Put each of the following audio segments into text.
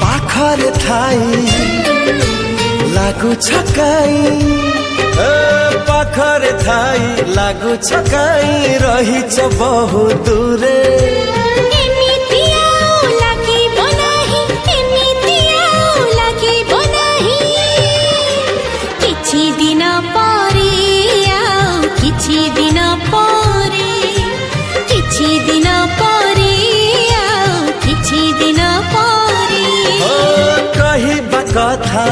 पाखर थाई लागु छकाई पाखर थाई लागु छकाई रहिछ बहु दूरे कथा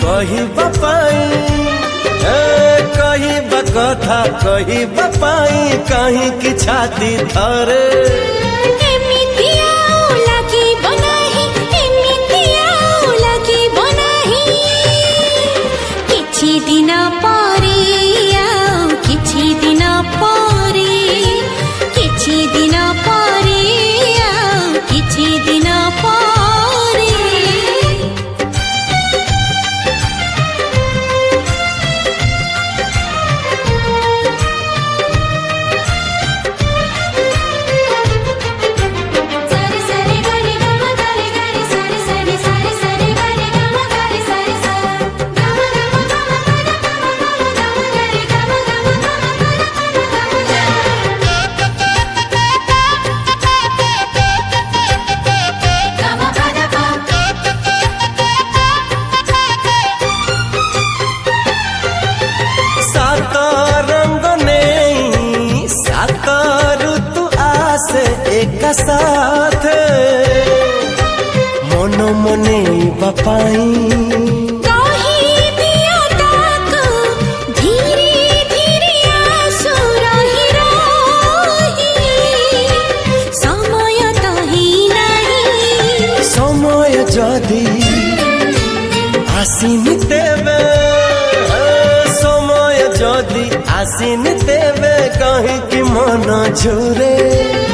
कहिबा पाई कहिबा कथा कहिबा पाई कहीं की छाती थरे एक साथ मनो मने बापाई समय जदि आसिनी देवे समय जदि आसिनी देवे कहीं की मन झुरे